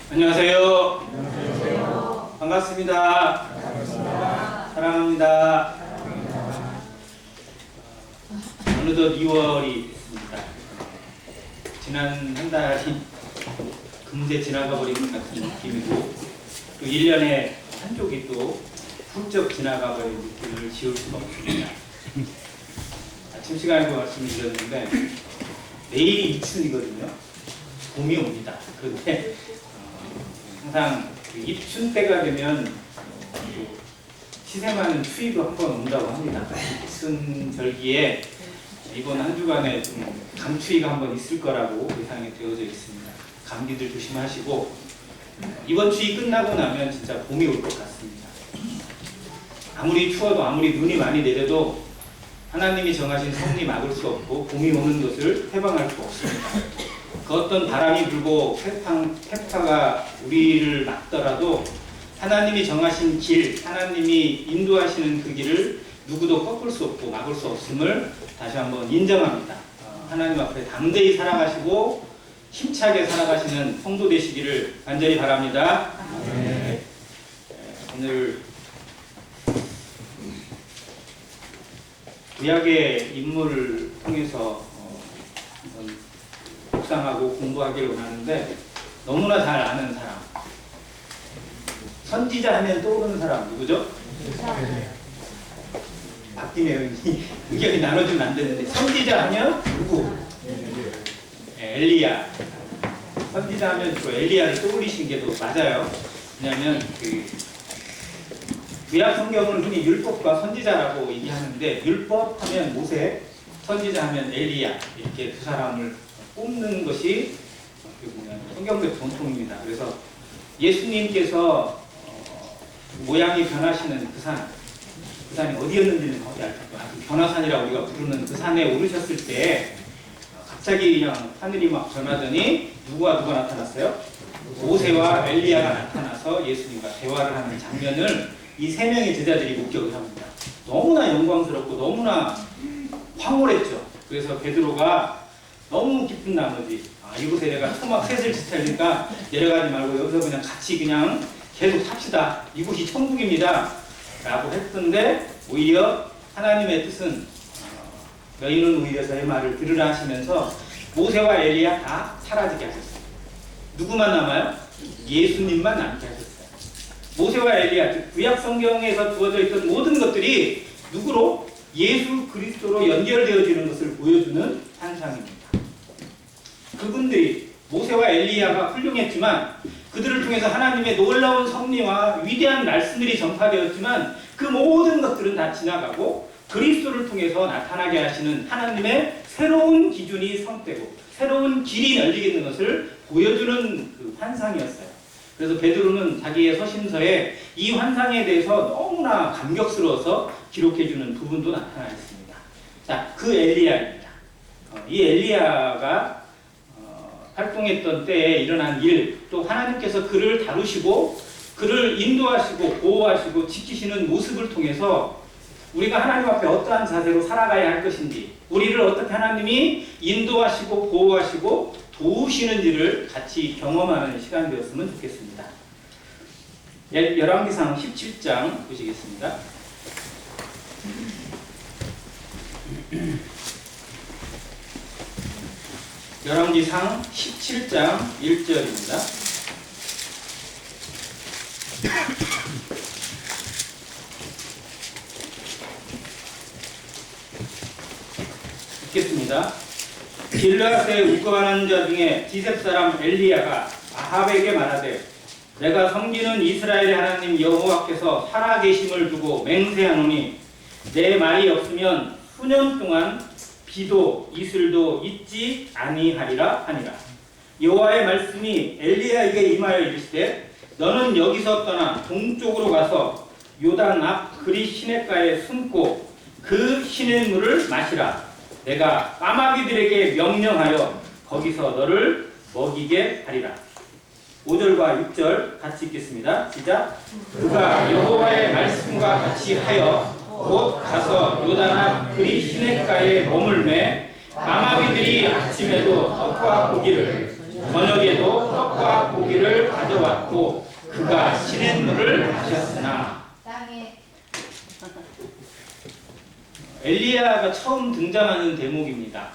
안녕하세요. 안녕하세요. 반갑습니다. 반갑습니다. 사랑합니다. 어느덧 2월이 됐습니다. 지난 한 달이 금세 지나가 버린 것 같은 느낌이고, 또 1년에 한 쪽이 또 훌쩍 지나가 버린 느낌을 지울 수가 없습니다. 아침 시간에도 말씀드렸는데, 내일이 입춘이거든요. 봄이 옵니다. 그런데 항상 그 입춘 때가 되면 시샘하는 추위도 한번 온다고 합니다. 입춘 절기에 이번 한 주간에 좀 감추위가 한번 있을 거라고 예상이 되어져 있습니다. 감기들 조심하시고, 이번 추위 끝나고 나면 진짜 봄이 올 것 같습니다. 아무리 추워도, 아무리 눈이 많이 내려도 하나님이 정하신 섭리 막을 수 없고, 봄이 오는 것을 해방할 수 없습니다. 그 어떤 바람이 불고 태파가 우리를 막더라도 하나님이 정하신 길, 하나님이 인도하시는 그 길을 누구도 꺾을 수 없고 막을 수 없음을 다시 한번 인정합니다. 하나님 앞에 담대히 살아가시고 힘차게 살아가시는 성도 되시기를 간절히 바랍니다. 네. 오늘 구약의 인물을 통해서 묵상하고 공부하기를 원하는데, 너무나 잘 아는 사람, 선지자 하면 떠오르는 사람 누구죠? 바뀌네요. 의견이 나눠지면 안 되는데, 선지자 하면 누구? 엘리야. 선지자 하면 또 엘리야를 떠올리신 게 더 맞아요. 왜냐하면 구약 성경을 흔히 율법과 선지자라고 얘기하는데, 율법 하면 모세, 선지자 하면 엘리야, 이렇게 두 사람을 꼽는 것이 성경적 전통입니다. 그래서 예수님께서 모양이 변하시는 그 산이 어디였는지는 변화산이라고 우리가 부르는 그 산에 오르셨을 때 갑자기 그냥 하늘이 막 변하더니 누가 나타났어요? 모세와 엘리야가 나타나서 예수님과 대화를 하는 장면을 이 세 명의 제자들이 목격을 합니다. 너무나 영광스럽고 너무나 황홀했죠. 그래서 베드로가 너무 기쁜 나머지, 이곳에 내가 토막 셋을 지탈니까 내려가지 말고 여기서 그냥 같이 그냥 계속 삽시다. 이곳이 천국입니다. 라고 했던데, 오히려 하나님의 뜻은 너희는 오히려 저의 말을 들으라 하시면서 모세와 엘리야 다 사라지게 하셨어요. 누구만 남아요? 예수님만 남게 하셨어요. 모세와 엘리야, 즉 구약 성경에서 주어져 있던 모든 것들이 누구로? 예수 그리스도로 연결되어지는 것을 보여주는 환상입니다. 그분들이, 모세와 엘리야가 훌륭했지만 그들을 통해서 하나님의 놀라운 섭리와 위대한 말씀들이 전파되었지만 그 모든 것들은 다 지나가고 그리스도를 통해서 나타나게 하시는 하나님의 새로운 기준이 성되고 새로운 길이 열리게 되는 것을 보여주는 그 환상이었어요. 그래서 베드로는 자기의 서신서에 이 환상에 대해서 너무나 감격스러워서 기록해주는 부분도 나타나 있습니다. 자, 그 엘리야입니다. 이 엘리야가 활동했던 때에 일어난 일, 또 하나님께서 그를 다루시고 그를 인도하시고 보호하시고 지키시는 모습을 통해서 우리가 하나님 앞에 어떠한 자세로 살아가야 할 것인지, 우리를 어떻게 하나님이 인도하시고 보호하시고 도우시는지를 같이 경험하는 시간 되었으면 좋겠습니다. 열왕기상 17장 보시겠습니다. 열왕기상 17장 1절입니다. 읽겠습니다. 길르앗에 울거하는 자 중에 디셉 사람 엘리야가 아합에게 말하되, 내가 섬기는 이스라엘의 하나님 여호와께서 살아계심을 두고 맹세하노니 내 말이 없으면 수년 동안 비도 이슬도 있지 아니하리라 하니라. 여호와의 말씀이 엘리야에게 임하여 이르시되, 너는 여기서 떠나 동쪽으로 가서 요단 앞 그리 시냇가에 숨고 그 시냇물을 마시라. 내가 까마귀들에게 명령하여 거기서 너를 먹이게 하리라. 5절과 6절 같이 읽겠습니다. 시작. 그가 여호와의 말씀과 같이 하여 곧 가서 요단 앞 그리 시냇가에 머물매 까마귀들이 아침에도 떡과 고기를 저녁에도 떡과 고기를 가져왔고 그가 시냇물을 마셨으나. 땅에 엘리야가 처음 등장하는 대목입니다.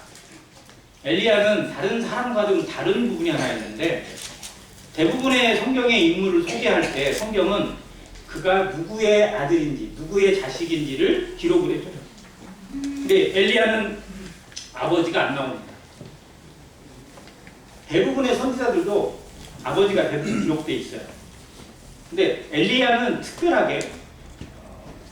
엘리야는 다른 사람과 좀 다른 부분이 하나 있는데 대부분의 성경의 인물을 소개할 때 성경은 그가 누구의 아들인지 누구의 자식인지를 기록을 해줘요. 근데 엘리야는 아버지가 안 나옵니다. 대부분의 선지자들도 아버지가 대부분 기록되어 있어요. 근데 엘리야는 특별하게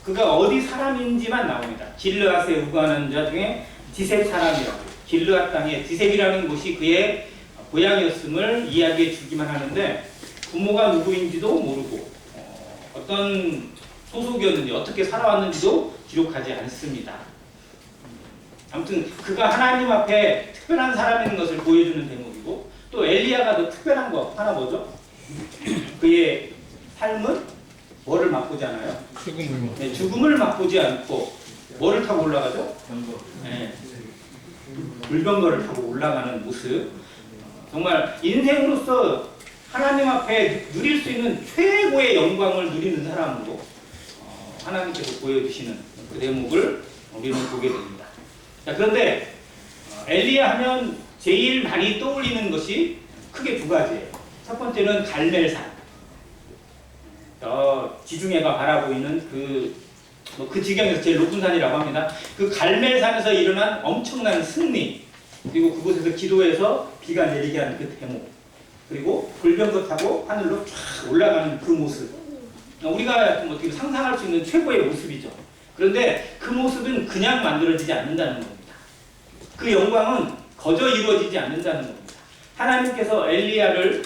그가 어디 사람인지만 나옵니다. 길르앗에 우거하는 자 중에 디셉 사람이라고. 길르앗 땅에 디셉이라는 곳이 그의 고향이었음을 이야기해 주기만 하는데 부모가 누구인지도 모르고 어떤 소속이었는지 어떻게 살아왔는지도 기록하지 않습니다. 아무튼 그가 하나님 앞에 특별한 사람인 것을 보여주는 대목이고 또 엘리야가 더 특별한 거 하나 뭐죠? 그의 삶은 뭐를 맛보지 않아요? 네, 죽음을 맛보지 않고 뭐를 타고 올라가죠? 네, 물병거를 타고 올라가는 모습. 정말 인생으로서 하나님 앞에 누릴 수 있는 최고의 영광을 누리는 사람으로 하나님께서 보여주시는 그 대목을 우리는 보게 됩니다. 자, 그런데 엘리야 하면 제일 많이 떠올리는 것이 크게 두 가지예요. 첫 번째는 갈멜산. 지중해가 바라보이는 그 지경에서 제일 높은 산이라고 합니다. 그 갈멜산에서 일어난 엄청난 승리, 그리고 그곳에서 기도해서 비가 내리게 하는 그 대목, 그리고 불병거 타고 하늘로 쫙 올라가는 그 모습. 우리가 좀 어떻게 상상할 수 있는 최고의 모습이죠. 그런데 그 모습은 그냥 만들어지지 않는다는 겁니다. 그 영광은 거저 이루어지지 않는다는 겁니다. 하나님께서 엘리야를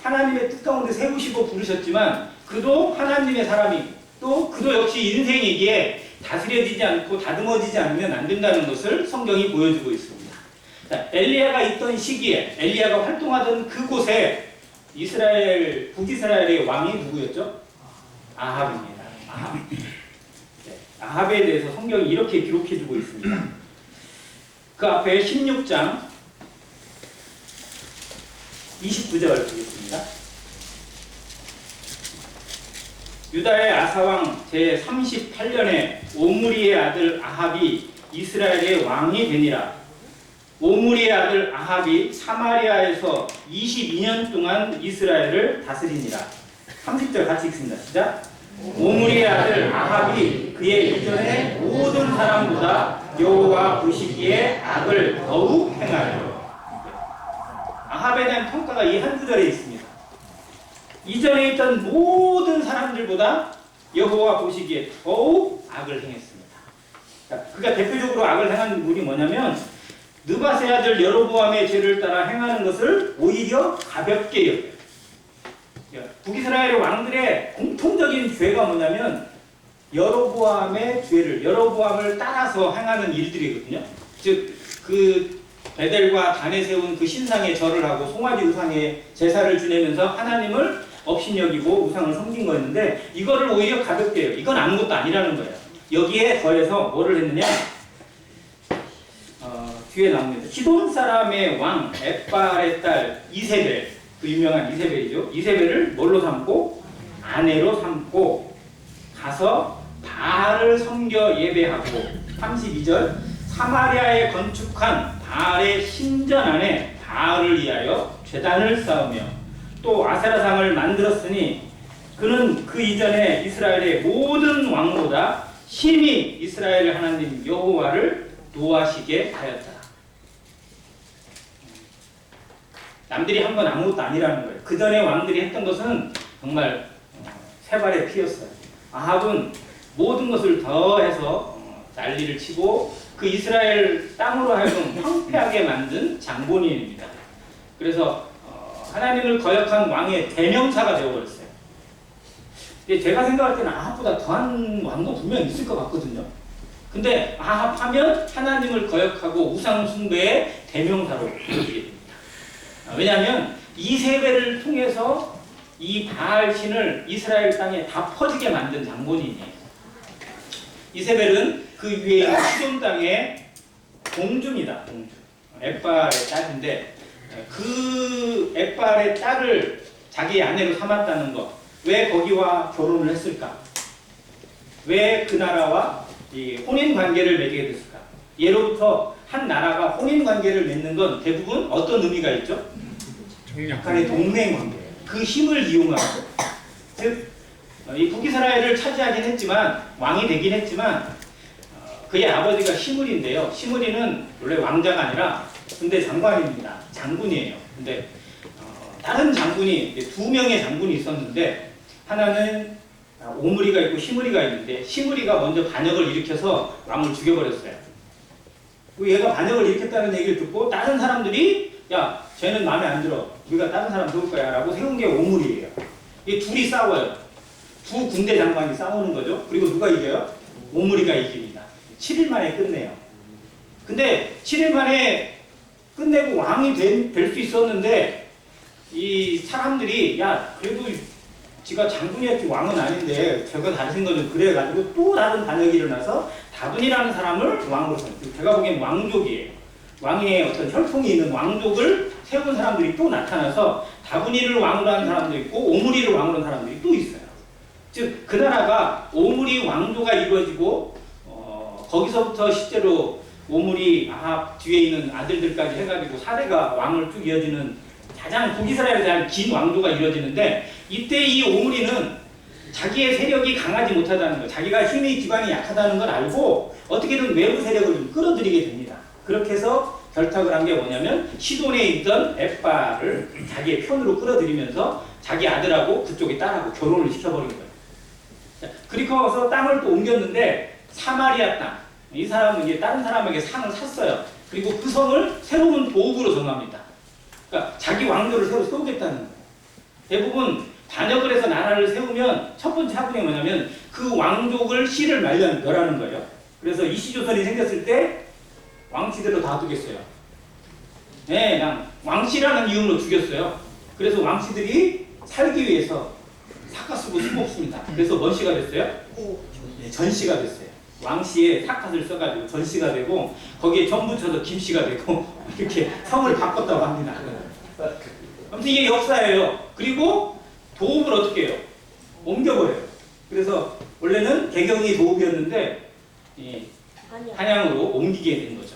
하나님의 뜻 가운데 세우시고 부르셨지만 그도 하나님의 사람이고 또 그도 역시 인생이기에 다스려지지 않고 다듬어지지 않으면 안 된다는 것을 성경이 보여주고 있습니다. 자, 엘리야가 있던 시기에 엘리야가 활동하던 그곳에 북이스라엘의 왕이 누구였죠? 아합입니다. 아합. 네, 아합에 대해서 성경이 이렇게 기록해주고 있습니다. 그 앞에 16장 29절 보겠습니다. 유다의 아사왕 제38년에 오므리의 아들 아합이 이스라엘의 왕이 되니라. 오므리의 아들 아합이 사마리아에서 22년 동안 이스라엘을 다스리니라. 30절 같이 읽습니다. 시작. 오므리의 아들 아합이 그의 이전의 모든 사람보다 여호와 보시기에 악을 더욱 행하여. 아합에 대한 평가가 이 한 구절에 있습니다. 이전에 있던 모든 사람들보다 여호와 보시기에 더욱 악을 행했습니다. 그가 대표적으로 악을 행한 부분이 뭐냐면 느밧의 아들 여로보암의 죄를 따라 행하는 것을 오히려 가볍게 여겨요. 북이스라엘의 왕들의 공통적인 죄가 뭐냐면 여로보암의 죄를, 여로보암을 따라서 행하는 일들이거든요. 즉 그 베델과 단에 세운 그 신상에 절을 하고 송아지 우상에 제사를 지내면서 하나님을 업신여기고 우상을 섬긴 거였는데 이거를 오히려 가볍게 해요. 이건 아무것도 아니라는 거예요. 여기에 더해서 뭐를 했느냐? 뒤에 나옵니다. 시돈 사람의 왕 엣발의 딸 이세벨, 그 유명한 이세벨이죠. 이세벨을 뭘로 삼고? 아내로 삼고 가서 바알을 섬겨 예배하고 32절 사마리아에 건축한 바알의 신전 안에 바알을 위하여 제단을 쌓으며 또 아세라상을 만들었으니 그는 그 이전에 이스라엘의 모든 왕보다 심히 이스라엘 하나님 여호와를 노하시게 하였다. 남들이 한 건 아무것도 아니라는 거예요. 그 전에 왕들이 했던 것은 정말 세발의 피였어요. 아합은 모든 것을 더해서 난리를 치고 그 이스라엘 땅으로 하여금 황폐하게 만든 장본인입니다. 그래서 하나님을 거역한 왕의 대명사가 되어버렸어요. 근데 제가 생각할 때는 아합보다 더한 왕도 분명 있을 것 같거든요. 근데 아합하면 하나님을 거역하고 우상 숭배의 대명사로 보여지게 됩니다. 왜냐하면 이세벨을 통해서 이 바알 신을 이스라엘 땅에 다 퍼지게 만든 장본인이에요. 이세벨은 그 위에 있는 시돈 땅의 공주입니다. 공주. 엣발의 딸인데 그 엣발의 딸을 자기의 아내로 삼았다는 것. 왜 거기와 결혼을 했을까? 왜 그 나라와 이 혼인 관계를 맺게 됐을까? 예로부터 한 나라가 혼인 관계를 맺는 건 대부분 어떤 의미가 있죠? 약간의 동맹 관계. 그 힘을 이용하고, 즉 이 북이스라엘을 차지하긴 했지만 왕이 되긴 했지만 그의 아버지가 시므리인데요. 시므리는 원래 왕자가 아니라 군대 장관입니다. 장군이에요. 근데 다른 장군이 두 명의 장군이 있었는데 하나는 오므리가 있고 시므리가 있는데 시므리가 먼저 반역을 일으켜서 왕을 죽여버렸어요. 얘가 반역을 일으켰다는 얘기를 듣고 다른 사람들이 야 쟤는 마음에 안 들어. 우리가 다른 사람 세울 거야 라고 세운 게 오므리예요. 이 둘이 싸워요. 두 군대 장관이 싸우는 거죠. 그리고 누가 이겨요? 오므리가 이깁니다. 7일 만에 끝내요. 근데 7일 만에 끝내고 왕이 될 수 있었는데 이 사람들이 야 그래도 지가 장군이었지 왕은 아닌데 제가 다르신 거는 그래가지고 또 다른 반역이 일어나서 다분이라는 사람을 왕으로 세웠어요. 제가 보기엔 왕족이에요. 왕의 어떤 혈통이 있는 왕족을 세운 사람들이 또 나타나서 다분이를 왕으로 한 사람도 있고 오므리를 왕으로 한 사람들이 또 있어요. 즉 그 나라가 오므리 왕조가 이루어지고 거기서부터 실제로 오므리 아합 뒤에 있는 아들들까지 해가지고 4대가 왕을 쭉 이어지는 가장 북이스라엘에 대한 긴 왕조가 이루어지는데 이때 이 오므리는 자기의 세력이 강하지 못하다는 것, 자기가 힘의 기반이 약하다는 걸 알고 어떻게든 외부 세력을 좀 끌어들이게 됩니다. 그렇게 해서 결탁을 한 게 뭐냐면 시돈에 있던 엣바를 자기의 편으로 끌어들이면서 자기 아들하고 그쪽에 딸하고 결혼을 시켜버린 거예요. 그리고 와서 땅을 또 옮겼는데 사마리아 땅. 이 사람은 이제 다른 사람에게 상을 샀어요. 그리고 그 성을 새로운 도읍으로 정합니다. 그러니까 자기 왕조를 새로 세우겠다는 거예요. 대부분 반역을 해서 나라를 세우면 첫 번째 학문이 뭐냐면 그 왕족을 씨를 멸하는 거예요. 그래서 이시조선이 생겼을 때 왕씨대로 다 두겠어요. 네, 그냥 왕씨라는 이름으로 죽였어요. 그래서 왕씨들이 살기 위해서 삿갓 쓰고 숨없습니다. 그래서 뭔 씨가 됐어요? 네, 전씨가 됐어요. 왕씨에 삿갓을 써가지고 전씨가 되고 거기에 전 붙여서 김씨가 되고 이렇게 성을 바꿨다고 합니다. 아무튼 이게 역사예요. 그리고 도읍을 어떻게 해요? 옮겨버려요. 그래서 원래는 개경이 도읍이었는데 한양으로 옮기게 된 거죠.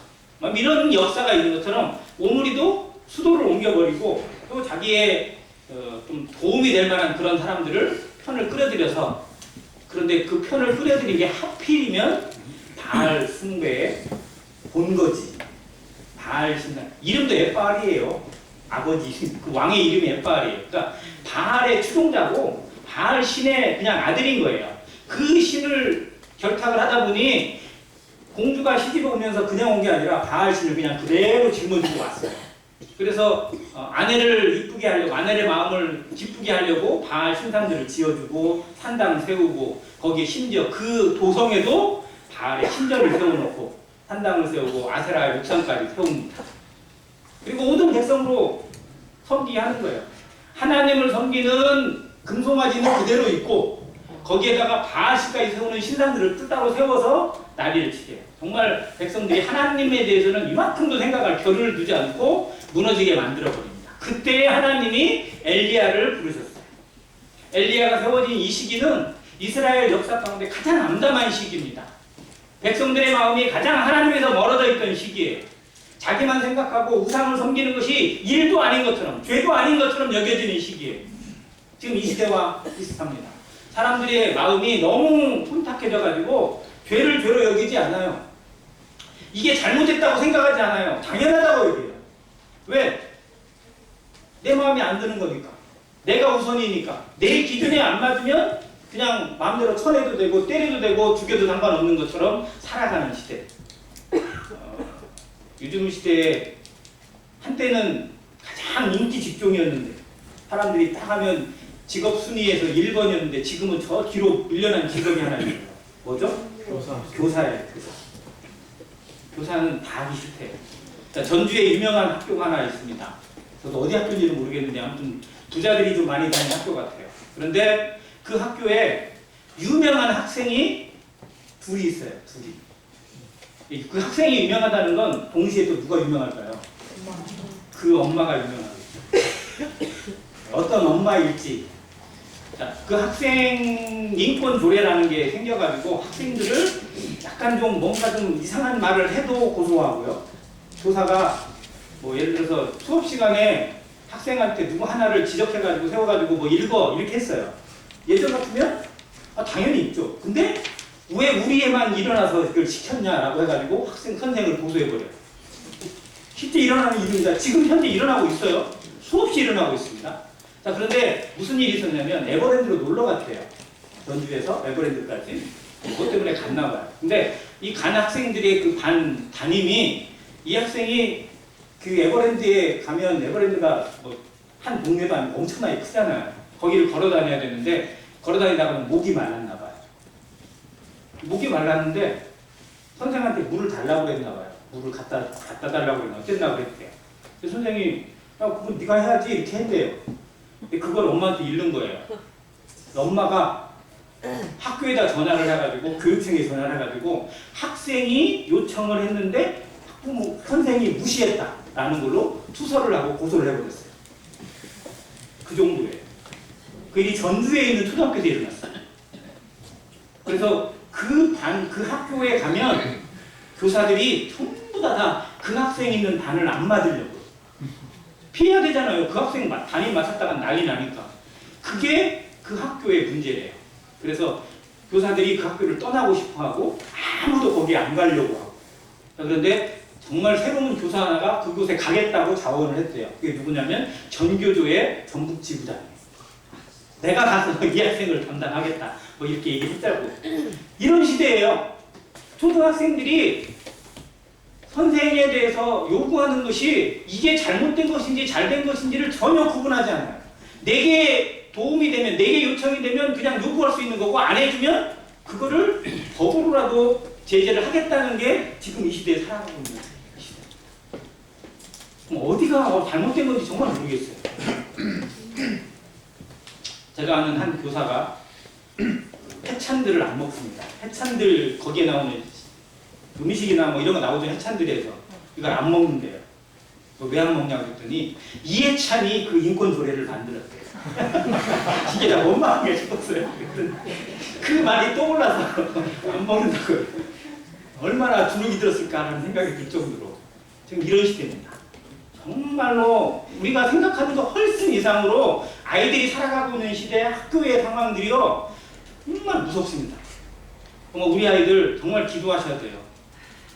이런 역사가 있는 것처럼 오므리도 수도를 옮겨버리고 또 자기의 좀 도움이 될 만한 그런 사람들을 편을 끌어들여서 그런데 그 편을 끌어들인 게 하필이면 바알 숭배의 본거지. 바알 신당. 이름도 엣바알이에요. 아버지 그 왕의 이름이 엣바알이에요. 그러니까 바알의 추종자고 바알 신의 그냥 아들인 거예요. 그 신을 결탁을 하다 보니 공주가 시집을 오면서 그냥 온 게 아니라 바알 신을 그냥 그대로 짊어지고 왔어요. 그래서 아내를 이쁘게 하려고 아내의 마음을 기쁘게 하려고 바알 신상들을 지어주고 산당 세우고 거기에 심지어 그 도성에도 바알의 신전을 세워놓고 산당을 세우고 아세라의 목상까지 세웁니다. 그리고 모든 백성으로 섬기하는 거예요. 하나님을 섬기는 금송아지는 그대로 있고 거기에다가 바알신까지 세우는 신상들을 따로 세워서 난리를 치게 해요. 정말 백성들이 하나님에 대해서는 이만큼도 생각할 겨를을 두지 않고 무너지게 만들어버립니다. 그때 하나님이 엘리야를 부르셨어요. 엘리야가 세워진 이 시기는 이스라엘 역사 가운데 가장 암담한 시기입니다. 백성들의 마음이 가장 하나님에서 멀어져 있던 시기예요. 자기만 생각하고 우상을 섬기는 것이 일도 아닌 것처럼 죄도 아닌 것처럼 여겨지는 시기예요. 지금 이 시대와 비슷합니다. 사람들의 마음이 너무 혼탁해져 가지고 죄를 죄로 여기지 않아요. 이게 잘못했다고 생각하지 않아요. 당연하다고 여겨요. 왜? 내 마음이 안 드는 거니까. 내가 우선이니까. 내 기준에 안 맞으면 그냥 마음대로 쳐내도 되고 때려도 되고 죽여도 상관없는 것처럼 살아가는 시대. 요즘 시대에 한때는 가장 인기 직종이었는데 사람들이 딱 하면 직업 순위에서 1번이었는데 지금은 저 뒤로 밀려난 직업이 하나 있어요. 뭐죠? 교사예요. 교사는 다 하기 싫대요. 자, 전주에 유명한 학교가 하나 있습니다. 저도 어디 학교인지는 모르겠는데 아무튼 부자들이 좀 많이 다니는 학교 같아요. 그런데 그 학교에 유명한 학생이 둘이 있어요. 둘이. 그 학생이 유명하다는 건 동시에 또 누가 유명할까요? 그 엄마가 유명하겠죠. 어떤 엄마일지. 자, 그 학생 인권 조례라는 게 생겨가지고 학생들을 약간 좀 뭔가 좀 이상한 말을 해도 고소하고요. 교사가 뭐 예를 들어서 수업 시간에 학생한테 누구 하나를 지적해가지고 세워가지고 뭐 읽어 이렇게 했어요. 예전 같으면 당연히 있죠. 근데 왜 우리에만 일어나서 그걸 시켰냐라고 해가지고 선생을 고소해버려요. 실제 일어나는 일입니다. 지금 현재 일어나고 있어요. 수없이 일어나고 있습니다. 자, 그런데 무슨 일이 있었냐면 에버랜드로 놀러 갔대요. 전주에서 에버랜드까지. 그것 때문에 갔나 봐요. 근데 이 간 학생들의 그 반 담임이 이 학생이 그 에버랜드에 가면 에버랜드가 뭐 한 동네도 아니고 엄청나게 크잖아요. 거기를 걸어 다녀야 되는데 걸어 다니다가는 목이 말랐나 봐요. 목이 말랐는데 선생한테 물을 달라고 그랬나 봐요. 물을 갖다 달라고 그랬나 어쨌나 그랬대요. 그래서 선생이 야, 그건 네가 해야지 이렇게 했대요. 근데 그걸 엄마한테 잃는 거예요. 엄마가 학교에다 전화를 해가지고 교육청에 전화를 해가지고 학생이 요청을 했는데 선생이 무시했다라는 걸로 투서를 하고 고소를 해버렸어요. 그 정도예요. 그 일이 전주에 있는 초등학교에서 일어났어요. 그래서 그 학교에 가면 교사들이 전부 다 그 학생 있는 반을 안 맞으려고 피해야 되잖아요. 그 학생 담임 맞았다가 난리 나니까. 그게 그 학교의 문제래요. 그래서 교사들이 그 학교를 떠나고 싶어하고 아무도 거기 안 가려고 하고. 그런데 정말 새로운 교사 하나가 그곳에 가겠다고 자원을 했대요. 그게 누구냐면 전교조의 전북지부장이에요. 내가 가서 이 학생을 담당하겠다. 뭐 이렇게 얘기했다고. 이런 시대예요. 초등학생들이 선생에 대해서 요구하는 것이 이게 잘못된 것인지 잘된 것인지를 전혀 구분하지 않아요. 내게 도움이 되면, 내게 요청이 되면 그냥 요구할 수 있는 거고 안 해주면 그거를 법으로라도 제재를 하겠다는 게 지금 이 시대에 살아가고 있는 시대. 그럼 어디가 잘못된 건지 정말 모르겠어요. 제가 아는 한 교사가 해찬들을 안 먹습니다. 해찬들 거기에 나오는 음식이나 뭐 이런 거 나오죠. 해찬들에서 이걸 안 먹는데요. 왜 안 먹냐고 그랬더니 이해찬이 그 인권 조례를 만들었대요. 이게 다 원망하게 싶었어요. 그 말이 떠올라서 안 먹는다고요. 얼마나 주눅이 들었을까 하는 생각이 들 정도로 지금 이런 시대입니다. 정말로 우리가 생각하는 것 훨씬 이상으로 아이들이 살아가고 있는 시대 학교의 상황들이요 정말 무섭습니다. 정말 우리 아이들 정말 기도하셔야 돼요.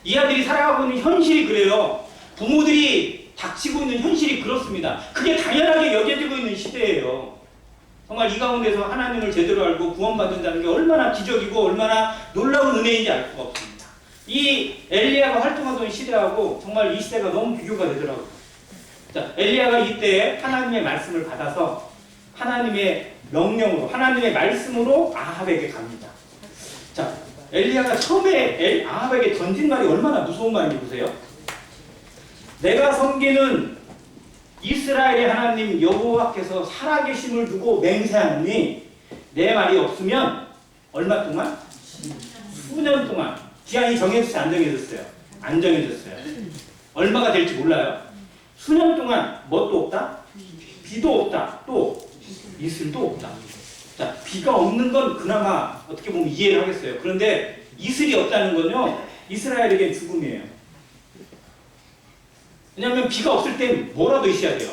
이 아이들이 살아가고 있는 현실이 그래요. 부모들이 닥치고 있는 현실이 그렇습니다. 그게 당연하게 여겨지고 있는 시대예요. 정말 이 가운데서 하나님을 제대로 알고 구원받는다는 게 얼마나 기적이고 얼마나 놀라운 은혜인지 알 수가 없습니다. 이 엘리야가 활동하던 시대하고 정말 이 시대가 너무 비교가 되더라고요. 자, 엘리야가 이때 하나님의 말씀을 받아서 하나님의 명령으로 하나님의 말씀으로 아합에게 갑니다. 자, 엘리야가 처음에 아합에게 던진 말이 얼마나 무서운 말인지 보세요. 내가 섬기는 이스라엘의 하나님 여호와께서 살아계심을 두고 맹세하노니 내 말이 없으면 얼마 동안? 수년 동안. 기한이 정해졌어요? 안 정해졌어요? 안 정해졌어요. 얼마가 될지 몰라요. 수년 동안 뭣도 없다? 비도 없다. 또 이슬도 없다. 자, 비가 없는 건 그나마 어떻게 보면 이해를 하겠어요. 그런데 이슬이 없다는 건요, 이스라엘에게 죽음이에요. 왜냐하면 비가 없을 땐 뭐라도 있어야 돼요.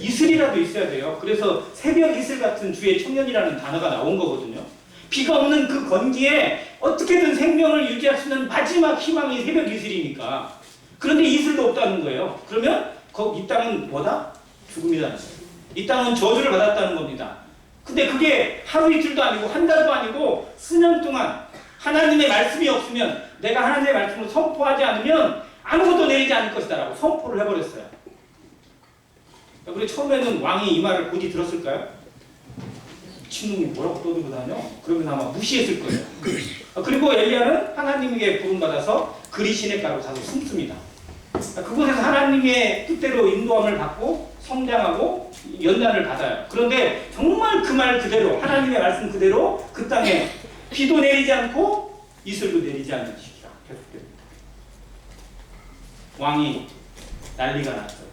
이슬이라도 있어야 돼요. 그래서 새벽 이슬 같은 주의 청년이라는 단어가 나온 거거든요. 비가 없는 그 건기에 어떻게든 생명을 유지할 수 있는 마지막 희망이 새벽 이슬이니까. 그런데 이슬도 없다는 거예요. 그러면 이 땅은 뭐다? 죽음이라는 거예요. 이 땅은 저주를 받았다는 겁니다. 근데 그게 하루 이틀도 아니고 한 달도 아니고 수년 동안 하나님의 말씀이 없으면, 내가 하나님의 말씀을 선포하지 않으면 아무것도 내리지 않을 것이다 라고 선포를 해버렸어요. 우리 처음에는 왕이 이 말을 곧이 들었을까요? 미친놈이 뭐라고 떠들고 다녀? 그러면서 아마 무시했을 거예요. 그리고 엘리야는 하나님에게 부름받아서 그리 시내가로 가서 숨습니다. 그곳에서 하나님의 뜻대로 인도함을 받고 성장하고 연단을 받아요. 그런데 정말 그 말 그대로, 하나님의 말씀 그대로 그 땅에 비도 내리지 않고 이슬도 내리지 않는 시기가 계속됩니다. 왕이 난리가 났어요.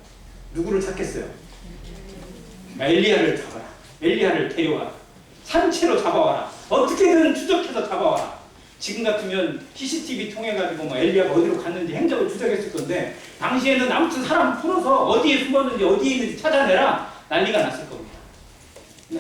누구를 찾겠어요? 엘리야를 엘리야를 데려와. 산채로 잡아와라. 어떻게든 추적해서 잡아와라. 지금 같으면 CCTV 통해가지고 뭐 엘리야가 어디로 갔는지 행적을 추적했을 건데 당시에는 아무튼 사람 풀어서 어디에 숨었는지 어디에 있는지 찾아내라 난리가 났을 겁니다.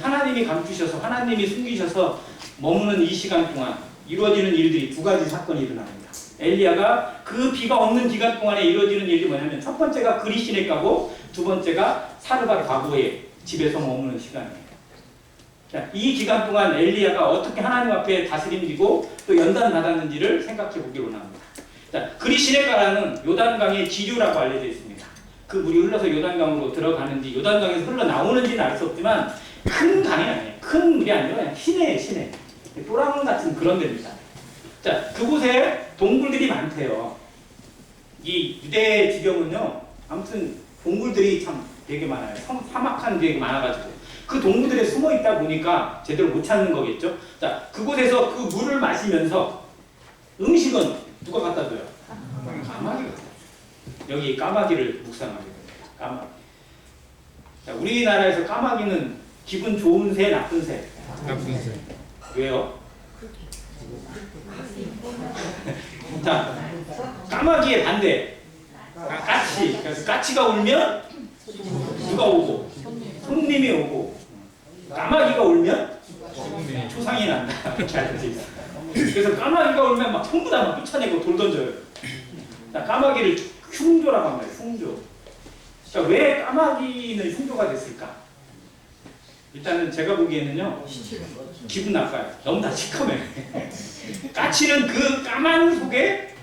하나님이 감추셔서 하나님이 숨기셔서 머무는 이 시간 동안 이루어지는 일들이 두 가지 사건이 일어납니다. 엘리야가 그 비가 없는 기간 동안에 이루어지는 일이 뭐냐면 첫 번째가 그리시네 가고 두 번째가 사르밧 과부의 집에서 머무는 시간이에요. 자, 이 기간 동안 엘리야가 어떻게 하나님 앞에 다스림지고 또 연단받았는지를 생각해 보기로 합니다. 자, 그리시네가라는 요단강의 지류라고 알려져 있습니다. 그 물이 흘러서 요단강으로 들어가는지 요단강에서 흘러나오는지는 알 수 없지만 큰 강이 아니에요. 큰 물이 아니라 그냥 시내예요, 시내. 또랑 같은 그런 데입니다. 자, 그곳에 동굴들이 많대요. 이 유대 지경은요, 아무튼 동굴들이 참 되게 많아요. 사막한 게 많아가지고. 그 동굴들에 숨어 있다 보니까 제대로 못 찾는 거겠죠. 자, 그곳에서 그 물을 마시면서 음식은 누가 갖다 줘요? 까마귀가. 여기 까마귀를 묵상하게 됩니다. 까마귀. 자, 우리나라에서 까마귀는 기분 좋은 새, 나쁜 새? 나쁜 새. 왜요? 자, 까마귀의 반대. 까치. 그래서 까치가 울면 누가 오고? 손님이 오고. 까마귀가 울면 초상이 난다. 이렇게 알려져 있어요. 그래서 까마귀가 울면 막 전부 다 막 쫓아내고 돌 던져요. 자, 까마귀를 흉조라고 합니다. 흉조. 자, 왜 까마귀는 흉조가 됐을까? 일단은 제가 보기에는요, 기분 나빠요. 너무 다 시커매. 까치는 그 까만 속에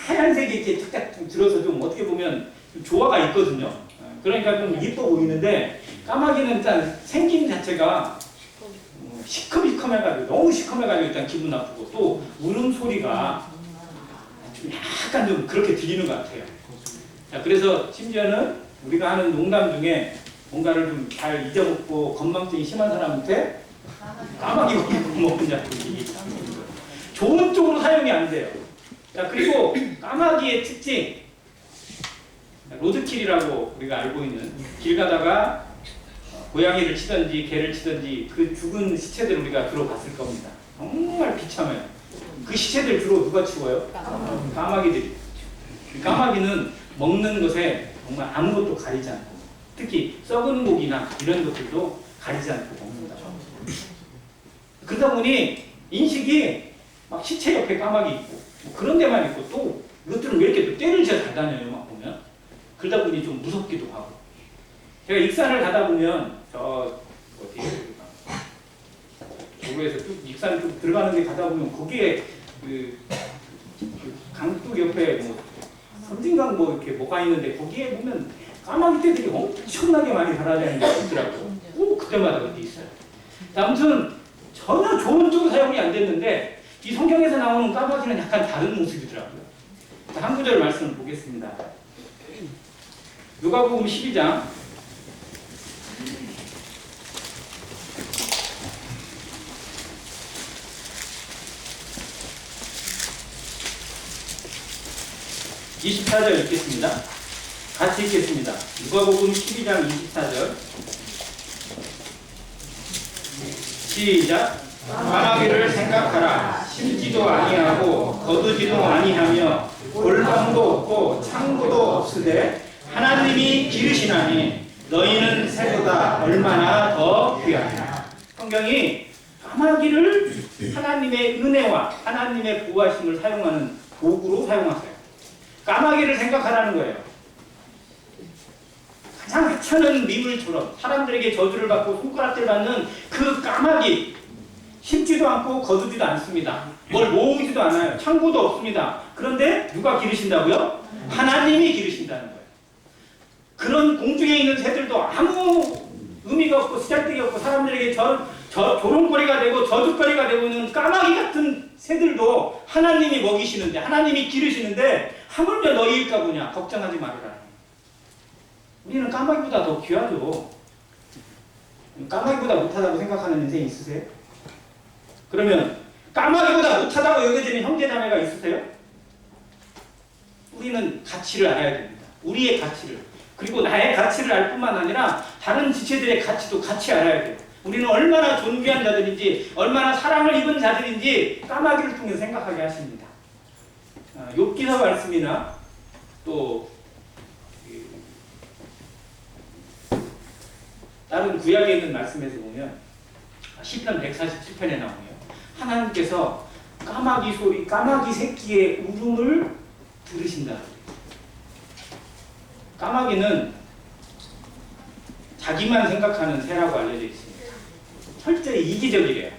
하얀색이 이렇게 탁탁 들어서 좀 어떻게 보면 조화가 있거든요. 그러니까 좀 이뻐 보이는데 까마귀는 일단 생긴 자체가 시커매가지고 너무 시커매가지고 일단 기분 나쁘고 또 울음소리가 좀 약간 좀 그렇게 들리는 것 같아요. 자, 그래서 심지어는 우리가 하는 농담 중에 뭔가를 좀 잘 잊어먹고 건망증이 심한 사람한테 까마귀 먹느냐고 좋은 쪽으로 사용이 안 돼요. 자, 그리고 까마귀의 특징 로드킬이라고 우리가 알고 있는 길 가다가 고양이를 치든지 개를 치든지 그 죽은 시체들 우리가 주로 봤을 겁니다. 정말 비참해요. 그 시체들 주로 누가 치워요? 까마귀들이. 까마귀는 먹는 것에 정말 아무것도 가리지 않고 특히 썩은 고기나 이런 것들도 가리지 않고 먹는다. 그러다 보니 인식이 막 시체 옆에 까마귀 있고 뭐 그런 데만 있고 또 이것들은 왜 이렇게 때를 지어 잘 다녀요 막 보면. 그러다 보니 좀 무섭기도 하고. 제가 익산을 가다 보면 저 어디에 도로에서 쭉 익산 쭉 들어가는 데 가다 보면 거기에 그 강둑 옆에 뭐 섬진강 뭐 이렇게 뭐가 있는데 거기에 보면 까마귀 떼들이 엄청나게 많이 달아다니는 게 있더라고요. 꼭 그때마다 그게 있어요. 아무튼 전혀 좋은 쪽으로 사용이 안 됐는데 이 성경에서 나오는 까마귀는 약간 다른 모습이더라고요. 한 구절 말씀을 보겠습니다. 누가복음 12장 24절 읽겠습니다. 같이 읽겠습니다. 누가복음 12장 24절 시작. 까마귀를 생각하라. 심지도 아니하고 거두지도 아니하며 골방도 없고 창고도 없으되 하나님이 기르시나니 너희는 새보다 얼마나 더 귀하냐. 성경이 까마귀를 하나님의 은혜와 하나님의 보호하심을 사용하는 도구로 사용하세요. 까마귀를 생각하라는 거예요. 가장 하찮은 미물처럼 사람들에게 저주를 받고 손가락질 받는 그 까마귀 심지도 않고 거두지도 않습니다. 뭘 모으지도 않아요. 창고도 없습니다. 그런데 누가 기르신다고요? 하나님이 기르신다는 거예요. 그런 공중에 있는 새들도 아무 의미가 없고 쓰잘데기 없고 사람들에게 조롱거리가 되고 저주거리가 되고 있는 까마귀 같은 새들도 하나님이 먹이시는데 하나님이 기르시는데 하물며 너희일까 보냐. 걱정하지 말아라. 우리는 까마귀보다 더 귀하죠. 까마귀보다 못하다고 생각하는 인생 있으세요? 그러면 까마귀보다 못하다고 여겨지는 형제자매가 있으세요? 우리는 가치를 알아야 됩니다. 우리의 가치를. 그리고 나의 가치를 알 뿐만 아니라 다른 지체들의 가치도 같이 알아야 돼요. 우리는 얼마나 존귀한 자들인지, 얼마나 사랑을 입은 자들인지 까마귀를 통해 생각하게 하십니다. 욥기서 말씀이나 또 다른 구약에 있는 말씀에서 보면 시편 147편에 나오네요. 하나님께서 까마귀 소리, 까마귀 새끼의 울음을 들으신다. 까마귀는 자기만 생각하는 새라고 알려져 있습니다. 철저히 이기적이래요.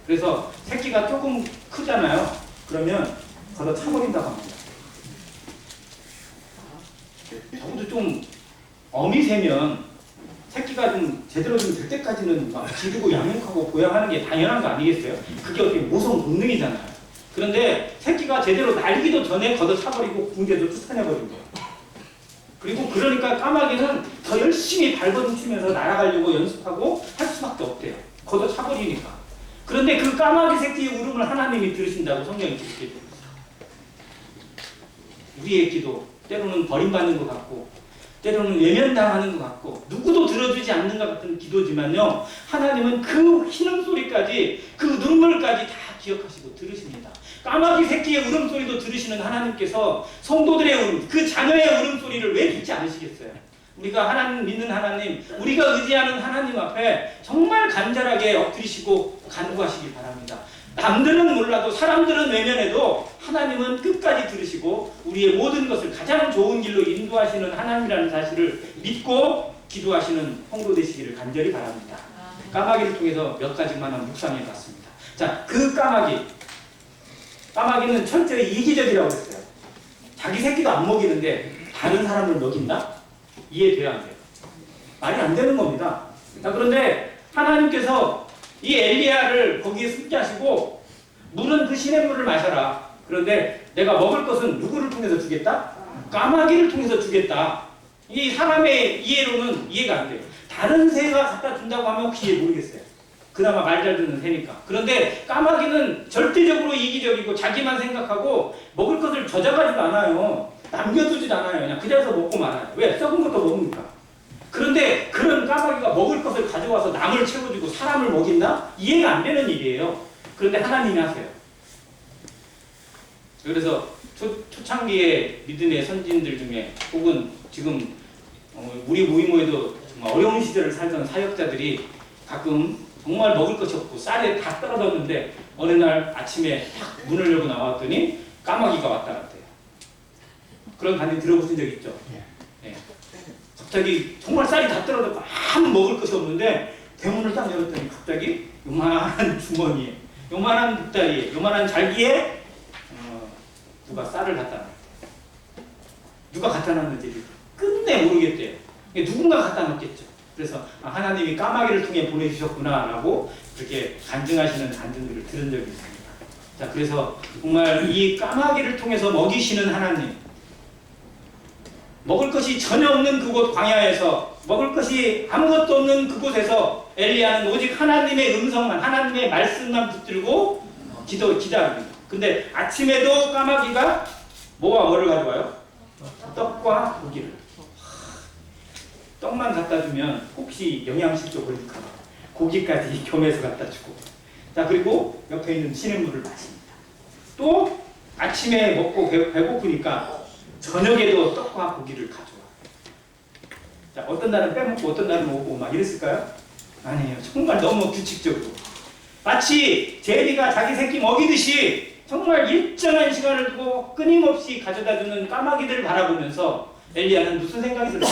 그래서 새끼가 조금 크잖아요. 그러면 걷어 차버린다고 합니다. 적어도 좀 어미 새면 새끼가 좀 제대로 좀 될 때까지는 막 기르고 양육하고 보양하는 게 당연한 거 아니겠어요? 그게 어떻게 모성 본능이잖아요. 그런데 새끼가 제대로 날기도 전에 걷어 차버리고 궁대도 쫓아내버린 거예요. 그리고 그러니까 까마귀는 더 열심히 발버둥 치면서 날아가려고 연습하고 할 수밖에 없대요. 걷어 차버리니까. 그런데 그 까마귀 새끼의 울음을 하나님이 들으신다고 성경이 기록해 있어요. 우리의 기도, 때로는 버림받는 것 같고 때로는 외면당하는 것 같고 누구도 들어주지 않는 것 같은 기도지만요, 하나님은 그 신음소리까지, 그 눈물까지 다 기억하시고 들으십니다. 까마귀 새끼의 울음소리도 들으시는 하나님께서 성도들의 울음, 그 자녀의 울음소리를 왜 듣지 않으시겠어요? 우리가 하나님 믿는 하나님, 우리가 의지하는 하나님 앞에 정말 간절하게 엎드리시고 간구하시기 바랍니다. 남들은 몰라도, 사람들은 외면해도 하나님은 끝까지 들으시고 우리의 모든 것을 가장 좋은 길로 인도하시는 하나님이라는 사실을 믿고 기도하시는 성도 되시기를 간절히 바랍니다. 까마귀를 통해서 몇 가지만 묵상해 봤습니다. 자, 그 까마귀는 철저히 이기적이라고 했어요. 자기 새끼도 안 먹이는데 다른 사람을 먹인다? 이해돼야 안 돼요. 말이 안 되는 겁니다. 자, 그런데 하나님께서 이 엘리야를 거기에 숨게 하시고 물은 그 시냇물을 마셔라. 그런데 내가 먹을 것은 누구를 통해서 주겠다? 까마귀를 통해서 주겠다. 이 사람의 이해로는 이해가 안 돼요. 다른 새가 갖다 준다고 하면 혹시 모르겠어요. 그나마 말 잘 듣는 새니까. 그런데 까마귀는 절대적으로 이기적이고 자기만 생각하고 먹을 것을 저장하지도 않아요. 남겨두지도 않아요. 그냥 그 자리에서 먹고 말아요. 왜? 썩은 것도 먹으니까. 그런데 그런 까마귀가 먹을 것을 가져와서 남을 채워주고 사람을 먹인다? 이해가 안 되는 일이에요. 그런데 하나님이 하세요. 그래서 초창기의 믿음의 선진들 중에 혹은 지금 우리 모임에도 정말 어려운 시절을 살던 사역자들이 가끔 정말 먹을 것이 없고 쌀에 다 떨어졌는데 어느 날 아침에 딱 문을 열고 나왔더니 까마귀가 왔다 갔대요. 그런 간증 들어보신 적 있죠? 네. 갑자기 정말 쌀이 다 떨어졌고 아무 먹을 것이 없는데 대문을 딱 열었더니 갑자기 요만한 주머니에, 요만한 붓다리에, 요만한 잘기에 누가 쌀을 갖다 놨대요. 누가 갖다 놨는지 끝내 모르겠대요. 누군가 갖다 놨겠죠. 그래서 하나님이 까마귀를 통해 보내주셨구나 라고 그렇게 간증하시는 간증들을 들은 적이 있습니다. 자, 그래서 정말 이 까마귀를 통해서 먹이시는 하나님, 먹을 것이 전혀 없는 그곳 광야에서, 먹을 것이 아무것도 없는 그곳에서 엘리야는 오직 하나님의 음성만, 하나님의 말씀만 붙들고 기다립니다. 근데 아침에도 까마귀가 뭐와 뭐를 가져와요? 떡과 고기를. 떡만 갖다 주면 혹시 영양실조 걸릴까 봐 고기까지 겸해서 갖다 주고, 자, 그리고 옆에 있는 시냇물을 마십니다. 또 아침에 먹고 배고프니까 저녁에도 떡과 고기를 가져와. 자, 어떤 날은 빼먹고 어떤 날은 먹고 막 이랬을까요? 아니에요. 정말 너무 규칙적으로 마치 제비가 자기 새끼 먹이듯이 정말 일정한 시간을 두고 끊임없이 가져다주는 까마귀들을 바라보면서 엘리야는 무슨 생각이 들어요?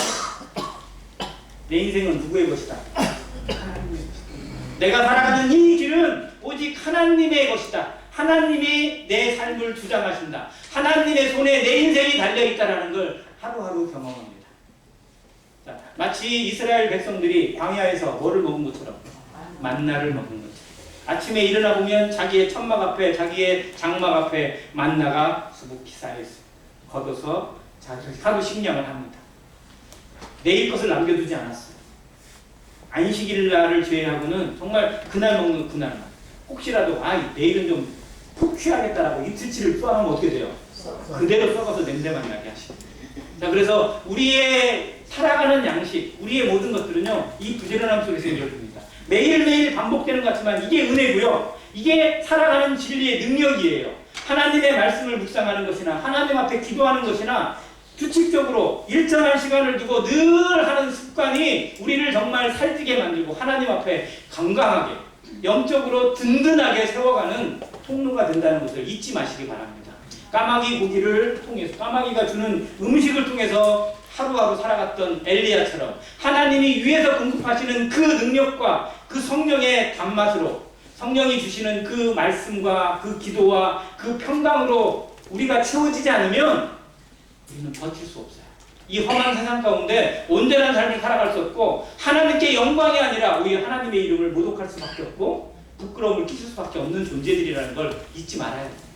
내 인생은 누구의 것이다? 하나님의 것이다. 내가 살아가는 이 길은 오직 하나님의 것이다. 하나님이 내 삶을 주장하신다. 하나님의 손에 내 인생이 달려있다는 걸 하루하루 경험합니다. 자, 마치 이스라엘 백성들이 광야에서 뭐를 먹은 것처럼 만나를 먹은 것처럼 아침에 일어나 보면 자기의 천막 앞에, 자기의 장막 앞에 만나가 수북히 쌓여있어요. 걷어서 하루 식량을 합니다. 내일 것을 남겨두지 않았어요. 안식일 날을 제외하고는 정말 그날 먹는 그날만. 혹시라도 내일은 좀 푹 쉬어야겠다라고 이틀치를 쏘아하면 어떻게 돼요? 그대로 썩어서 냄새만 나게 하시고. 자, 그래서 우리의 살아가는 양식, 우리의 모든 것들은요, 이 부지런함 속에서 이루어집니다. 매일매일 반복되는 것 같지만 이게 은혜고요. 이게 살아가는 진리의 능력이에요. 하나님의 말씀을 묵상하는 것이나 하나님 앞에 기도하는 것이나 규칙적으로 일정한 시간을 두고 늘 하는 습관이 우리를 정말 살찌게 만들고 하나님 앞에 건강하게 영적으로 든든하게 세워가는 통로가 된다는 것을 잊지 마시기 바랍니다. 까마귀 고기를 통해서 까마귀가 주는 음식을 통해서 하루하루 살아갔던 엘리야처럼 하나님이 위에서 공급하시는 그 능력과 그 성령의 단맛으로 성령이 주시는 그 말씀과 그 기도와 그 평강으로 우리가 채워지지 않으면 우리는 버틸 수 없어요. 이 험한 세상 가운데 온전한 삶을 살아갈 수 없고 하나님께 영광이 아니라 오히려 하나님의 이름을 모독할 수밖에 없고 부끄러움을 끼칠 수밖에 없는 존재들이라는 걸 잊지 말아야 됩니다.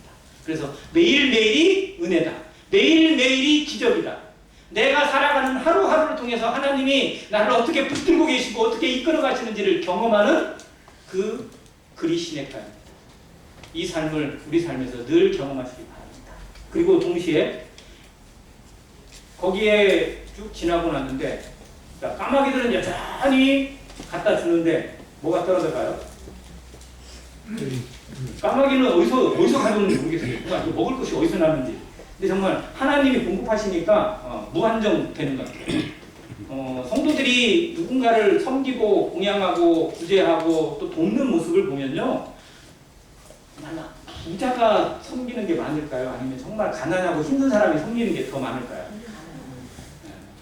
그래서 매일매일이 은혜다. 매일매일이 기적이다. 내가 살아가는 하루하루를 통해서 하나님이 나를 어떻게 붙들고 계시고 어떻게 이끌어 가시는지를 경험하는 그 글이 시내가입니다. 이 삶을 우리 삶에서 늘 경험하시기 바랍니다. 그리고 동시에 거기에 쭉 지나고 났는데 까마귀들은 여전히 갖다 주는데 뭐가 떨어져가요? 까마귀는 어디서 가져오는지 모르겠어요. 먹을 것이 어디서 나는지. 근데 정말 하나님이 공급하시니까 무한정 되는 것 같아요. 성도들이 누군가를 섬기고 공양하고 구제하고 또 돕는 모습을 보면요. 부자가 섬기는 게 많을까요? 아니면 정말 가난하고 힘든 사람이 섬기는 게 더 많을까요?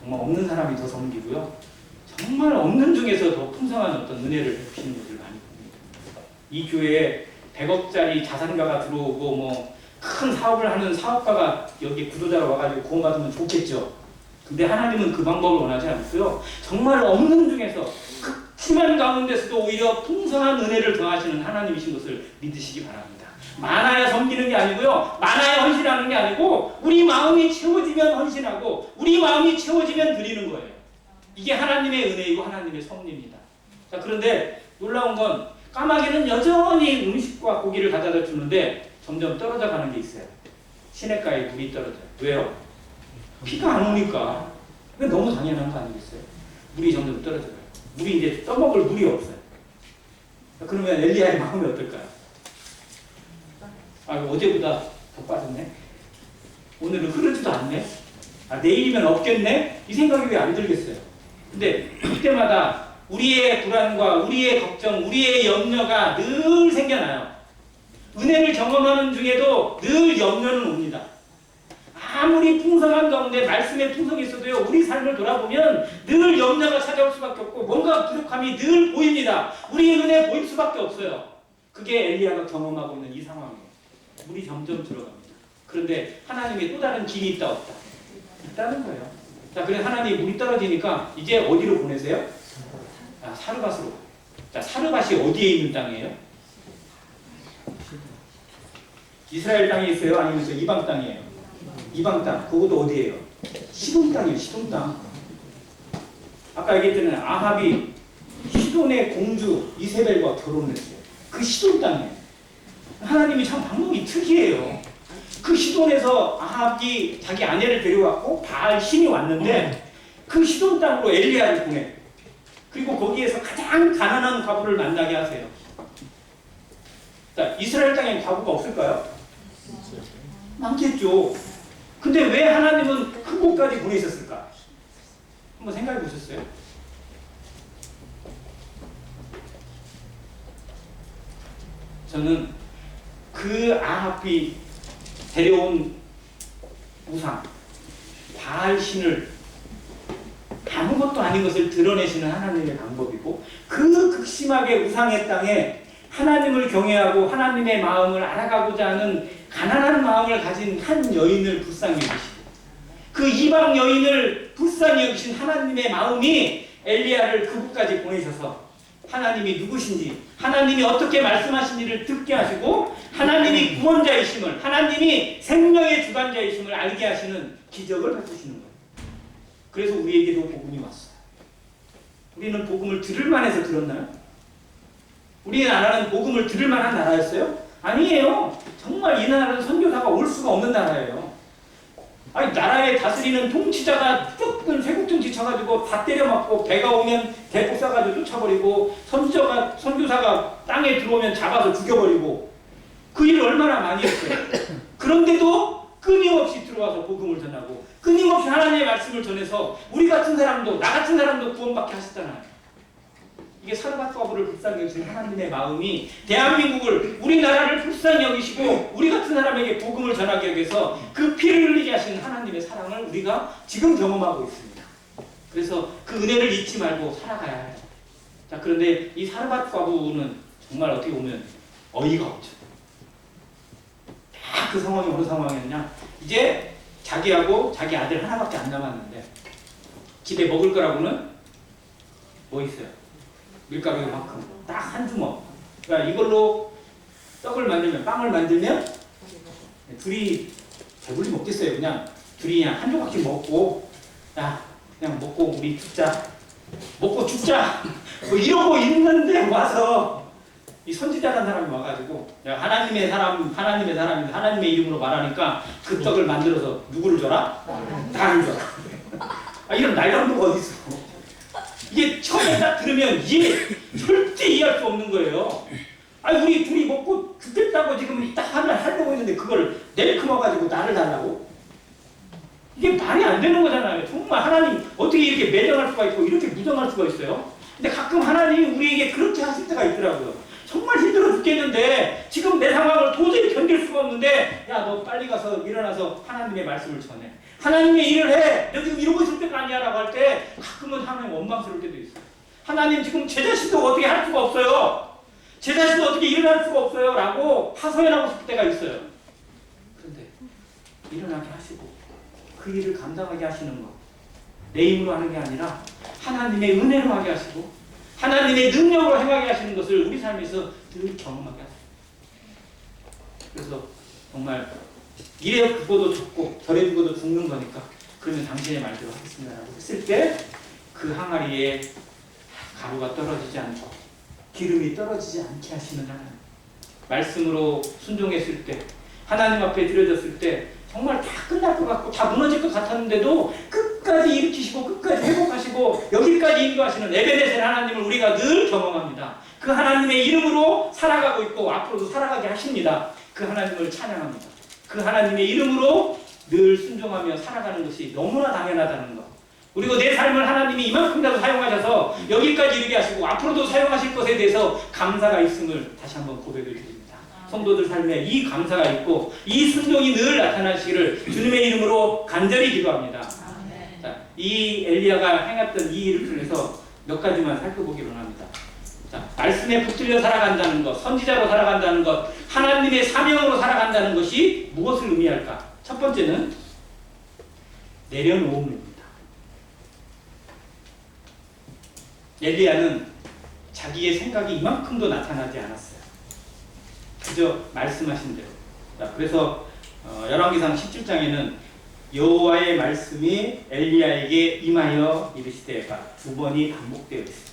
정말 없는 사람이 더 섬기고요. 정말 없는 중에서 더 풍성한 어떤 은혜를 베푸시는 것을 많이 봅니다. 이 교회에 100억짜리 자산가가 들어오고 뭐 큰 사업을 하는 사업가가 여기 구도자로 와가지고 구원받으면 좋겠죠. 근데 하나님은 그 방법을 원하지 않고요. 정말 없는 중에서 극심한 가운데서도 오히려 풍성한 은혜를 더하시는 하나님이신 것을 믿으시기 바랍니다. 많아야 섬기는 게 아니고요. 많아야 헌신하는 게 아니고 우리 마음이 채워지면 헌신하고 우리 마음이 채워지면 드리는 거예요. 이게 하나님의 은혜이고 하나님의 섭리입니다. 자, 그런데 놀라운 건 까마귀는 여전히 음식과 고기를 가져다 주는데 점점 떨어져 가는 게 있어요. 시냇가에 물이 떨어져요. 왜요? 비가 안 오니까. 너무 당연한 거 아니겠어요? 물이 점점 떨어져요. 물이 이제 떠먹을 물이 없어요. 그러면 엘리야의 마음이 어떨까요? 어제보다 더 빠졌네? 오늘은 흐르지도 않네? 내일이면 없겠네? 이 생각이 왜 안 들겠어요? 근데 그때마다 우리의 불안과 우리의 걱정, 우리의 염려가 늘 생겨나요. 은혜를 경험하는 중에도 늘 염려는 옵니다. 아무리 풍성한 가운데 말씀의 풍성이 있어도요, 우리 삶을 돌아보면 늘 염려가 찾아올 수밖에 없고 뭔가 부족함이 늘 보입니다. 우리의 눈에 보일 수밖에 없어요. 그게 엘리야가 경험하고 있는 이 상황이에요. 물이 점점 들어갑니다. 그런데 하나님의 또 다른 길이 있다 없다? 있다는 거예요. 자, 그래서 하나님이 물이 떨어지니까 이제 어디로 보내세요? 사르밧으로. 자, 사르밧이 어디에 있는 땅이에요? 이스라엘 땅에 있어요? 아니면 저 이방 땅이에요? 이방 땅. 그것도 어디예요? 시돈 땅이에요. 시돈 땅. 아까 얘기했잖아요. 아합이 시돈의 공주 이세벨과 결혼을 했어요. 그 시돈 땅이에요. 하나님이 참 방법이 특이해요. 그 시돈에서 아합이 자기 아내를 데려왔고 바알 신이 왔는데 그 시돈 땅으로 엘리야를 보내. 그리고 거기에서 가장 가난한 과부를 만나게 하세요. 자, 이스라엘 땅에 과부가 없을까요? 많겠죠. 근데 왜 하나님은 그곳까지 보내셨을까? 한번 생각해 보셨어요? 저는 그 아합이 데려온 우상, 바알신을 아무것도 아닌 것을 드러내시는 하나님의 방법이고 그 극심하게 우상의 땅에 하나님을 경외하고 하나님의 마음을 알아가고자 하는 가난한 마음을 가진 한 여인을 불쌍히 여기시고 그 이방 여인을 불쌍히 여기신 하나님의 마음이 엘리야를 그곳까지 보내셔서 하나님이 누구신지 하나님이 어떻게 말씀하신지를 듣게 하시고 하나님이 구원자이심을 하나님이 생명의 주관자이심을 알게 하시는 기적을 베푸시는 거예요. 그래서 우리에게도 복음이 왔어요. 우리는 복음을 들을 만해서 들었나요? 우리 나라는 복음을 들을 만한 나라였어요? 아니에요. 정말 이 나라는 선교사가 올 수가 없는 나라예요. 아니 나라에 다스리는 통치자가 무조건 쇄국정치 쳐가지고 다 때려맞고 배가 오면 대폭 쏴가지고 쫓아버리고 선교사가 땅에 들어오면 잡아서 죽여버리고 그 일을 얼마나 많이 했어요. 그런데도 끊임없이 들어와서 복음을 전하고 끊임없이 하나님의 말씀을 전해서 우리 같은 사람도 나 같은 사람도 구원받게 하셨잖아요. 이게 사르밧 과부를 불쌍히 여기신 하나님의 마음이 대한민국을 우리나라를 불쌍히 여기시고 우리 같은 사람에게 복음을 전하기 위해서 그 피를 흘리게 하신 하나님의 사랑을 우리가 지금 경험하고 있습니다. 그래서 그 은혜를 잊지 말고 살아가야 해요. 자, 그런데 이 사르밧 과부는 정말 어떻게 보면 어이가 없죠. 딱 그 상황이 어느 상황이었냐? 이제 자기하고 자기 아들 하나밖에 안 남았는데 집에 먹을 거라고는 뭐 있어요? 밀가루 이만큼 딱 한 주먹. 그러니까 이걸로 떡을 만들면 빵을 만들면 둘이 배불리 먹겠어요. 그냥 둘이 그냥 한 조각씩 먹고 야 그냥 먹고 우리 죽자. 먹고 죽자. 뭐 이러고 있는데 와서 이 선지자라는 사람이 와가지고 하나님의 사람인데 하나님의 이름으로 말하니까 그 떡을 만들어서 누구를 줘라? 나를 줘라. 아, 이런 날강도가 어디 있어? 이게 처음에 딱 들으면 절대 이해할 수 없는 거예요. 아니 우리 둘이 먹고 죽겠다고 지금 딱 하려고 했는데 그걸 내리큼어가지고 나를 달라고? 이게 말이 안 되는 거잖아요. 정말 하나님 어떻게 이렇게 매정할 수가 있고 이렇게 무정할 수가 있어요? 근데 가끔 하나님이 우리에게 그렇게 하실 때가 있더라고요. 정말 힘들어 죽겠는데 지금 내 상황을 도저히 견딜 수가 없는데 야 너 빨리 가서 일어나서 하나님의 말씀을 전해. 하나님의 일을 해. 너 지금 이러고 있을 때가 아니야 라고 할 때 가끔은 하나님 원망스러울 때도 있어요. 하나님 지금 제 자신도 어떻게 할 수가 없어요. 제 자신도 어떻게 일어날 수가 없어요 라고 하소연하고 싶을 때가 있어요. 그런데 일어나게 하시고 그 일을 감당하게 하시는 것 내 힘으로 하는 게 아니라 하나님의 은혜로 하게 하시고 하나님의 능력으로 행하게 하시는 것을 우리 삶에서 늘 경험하게 하세요. 그래서 정말 이래 죽어도 죽고 저래 죽어도 죽는 거니까 그러면 당신의 말대로 하겠습니다 라고 했을 때 그 항아리에 가루가 떨어지지 않고 기름이 떨어지지 않게 하시는 하나님, 말씀으로 순종했을 때 하나님 앞에 드려졌을 때 정말 다 끝날 것 같고 다 무너질 것 같았는데도 끝까지 일으키시고 끝까지 회복하시고 여기까지 인도하시는 에베네셀 하나님을 우리가 늘 경험합니다. 그 하나님의 이름으로 살아가고 있고 앞으로도 살아가게 하십니다. 그 하나님을 찬양합니다. 그 하나님의 이름으로 늘 순종하며 살아가는 것이 너무나 당연하다는 것. 그리고 내 삶을 하나님이 이만큼이라도 사용하셔서 여기까지 이르게 하시고 앞으로도 사용하실 것에 대해서 감사가 있음을 다시 한번 고백을 드립니다. 성도들 삶에 이 감사가 있고 이 순종이 늘 나타나시기를 주님의 이름으로 간절히 기도합니다. 자, 이 엘리야가 행했던 이 일을 통해서 몇 가지만 살펴보기로 합니다. 자, 말씀에 붙들려 살아간다는 것, 선지자로 살아간다는 것, 하나님의 사명으로 살아간다는 것이 무엇을 의미할까? 첫 번째는 내려놓음입니다. 엘리야는 자기의 생각이 이만큼도 나타나지 않았어요. 그저 말씀하신 대로. 자, 그래서 열왕기상 17장에는 여호와의 말씀이 엘리야에게 임하여 이르시되가 두 번이 반복되어 있습니다.